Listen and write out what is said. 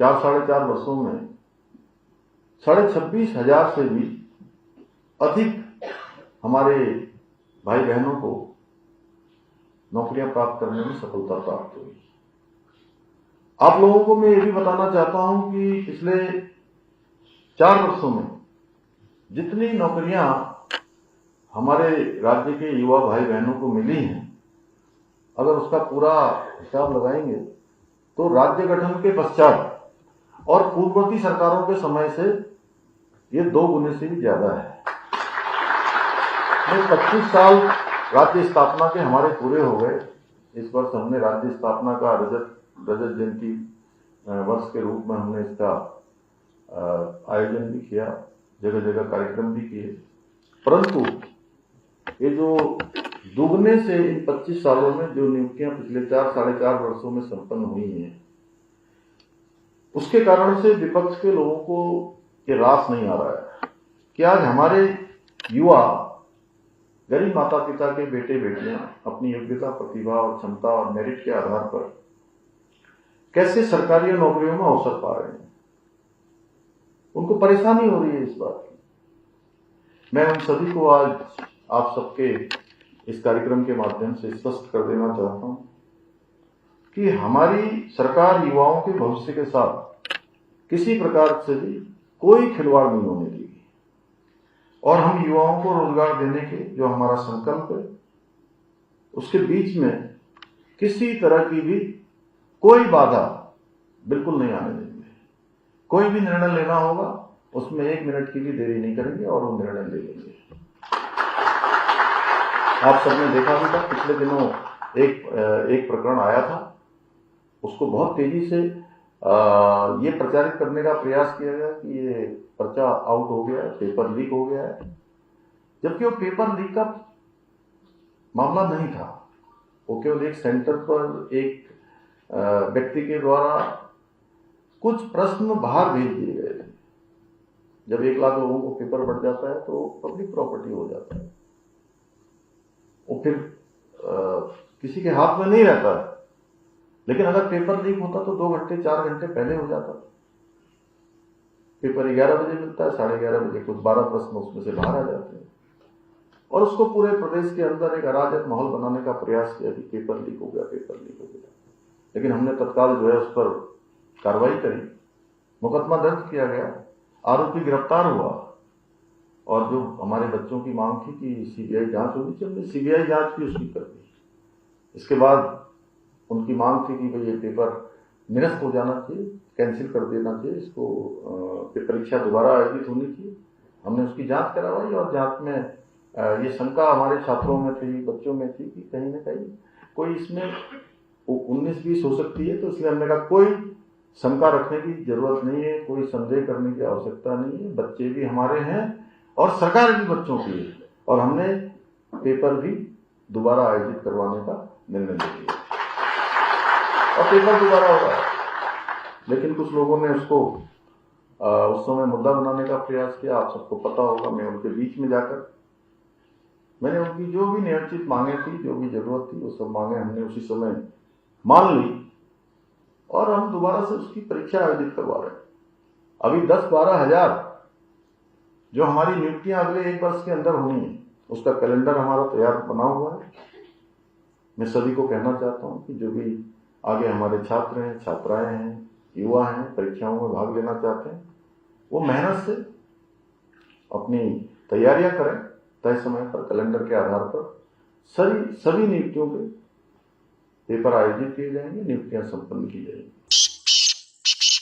4-4.5 वर्षों में 26,500 से भी अधिक हमारे भाई बहनों को नौकरियां प्राप्त करने में सफलता प्राप्त हुई। आप लोगों को मैं ये भी बताना चाहता हूं कि पिछले 4 वर्षों में जितनी नौकरियां हमारे राज्य के युवा भाई बहनों को मिली हैं, अगर उसका पूरा हिसाब लगाएंगे तो राज्य गठन के पश्चात और पूर्ववर्ती सरकारों के समय से ये 2 गुने से भी ज्यादा है। 25 साल राज्य स्थापना के हमारे पूरे हो गए। इस वर्ष हमने राज्य स्थापना का रजत जयंती वर्ष के रूप में हमने इसका आयोजन भी किया, जगह जगह कार्यक्रम भी किए। परंतु ये जो दुगने से इन 25 सालों में जो नियुक्तियां पिछले 4-4.5 वर्षों में संपन्न हुई हैं, उसके कारण से विपक्ष के लोगों को ये रास नहीं आ रहा है कि आज हमारे युवा गरीब माता पिता के बेटे बेटियां अपनी योग्यता, प्रतिभा और क्षमता और मेरिट के आधार पर कैसे सरकारी नौकरियों में अवसर पा रहे हैं। उनको परेशानी हो रही है इस बात की। मैं उन सभी को आज आप सबके इस कार्यक्रम के माध्यम से स्पष्ट कर देना चाहता हूं कि हमारी सरकार युवाओं के भविष्य के साथ किसी प्रकार से भी कोई खिलवाड़ नहीं होने देगी और हम युवाओं को रोजगार देने के जो हमारा संकल्प है, उसके बीच में किसी तरह की भी कोई बाधा बिल्कुल नहीं आने देंगे। कोई भी निर्णय लेना होगा उसमें 1 मिनट की भी देरी नहीं करेंगे और वो निर्णय ले लेंगे। आप सबने देखा भी था, पिछले दिनों एक प्रकरण आया था, उसको बहुत तेजी से ये प्रचारित करने का प्रयास किया गया कि ये पर्चा आउट हो गया है, पेपर लीक हो गया है, जबकि वो पेपर लीक का मामला नहीं था। वो केवल एक सेंटर पर एक व्यक्ति के द्वारा कुछ प्रश्न बाहर भेज दिए गए थे। जब 1 लाख लोगों को पेपर बढ़ जाता है तो पब्लिक प्रॉपर्टी हो जाता है, वो फिर किसी के हाथ में नहीं रहता है। लेकिन अगर पेपर लीक होता तो 2 घंटे 4 घंटे पहले हो जाता। पेपर 11 बजे मिलता है, 11:30 बजे कुछ 12 प्रश्न उसमें से बाहर आ जाते हैं और उसको पूरे प्रदेश के अंदर एक अराजक माहौल बनाने का प्रयास किया कि पेपर लीक हो गया, पेपर लीक हो गया। लेकिन हमने तत्काल जो है उस पर कार्रवाई करी, मुकदमा दर्ज किया गया, आरोपी गिरफ्तार हुआ और जो हमारे बच्चों की मांग थी कि सीबीआई जांच होनी चाहिए, हमने सीबीआई जांच भी उसकी कर दी। इसके बाद उनकी मांग थी कि भाई ये पेपर निरस्त हो जाना चाहिए, कैंसिल कर देना चाहिए, इसको परीक्षा दोबारा आयोजित होनी चाहिए। हमने उसकी जांच करवाई और जांच में ये शंका हमारे छात्रों में थी, बच्चों में थी कि कहीं ना कहीं कोई इसमें 19-20 हो सकती है। तो इसलिए हमने कहा कोई शंका रखने की जरूरत नहीं है, कोई संदेह करने की आवश्यकता नहीं है, बच्चे भी हमारे हैं और सरकार भी बच्चों की है, और हमने पेपर भी दोबारा आयोजित करवाने का निर्णय लिया और पेपर दोबारा होगा। लेकिन कुछ लोगों ने उसको उस समय मुद्दा बनाने का प्रयास किया। आप सबको पता होगा, मैं उनके बीच में जाकर मैंने उनकी जो भी निश्चित मांगे थी, जो भी जरूरत थी, वो सब मांगे हमने उसी समय मान ली और हम दोबारा से उसकी परीक्षा आयोजित करवा रहे हैं। अभी 10-12 हजार जो हमारी नियुक्तियां अगले 1 वर्ष के अंदर होनी है, उसका कैलेंडर हमारा तैयार बना हुआ है। मैं सभी को कहना चाहता हूं कि जो भी आगे हमारे छात्र हैं, छात्राएं हैं, युवा हैं, परीक्षाओं में भाग लेना चाहते हैं, वो मेहनत से अपनी तैयारियां करें। तय समय पर कैलेंडर के आधार पर सभी नियुक्तियों के पेपर आयोजित किए जाएंगे, नियुक्तियां संपन्न की जाएंगी।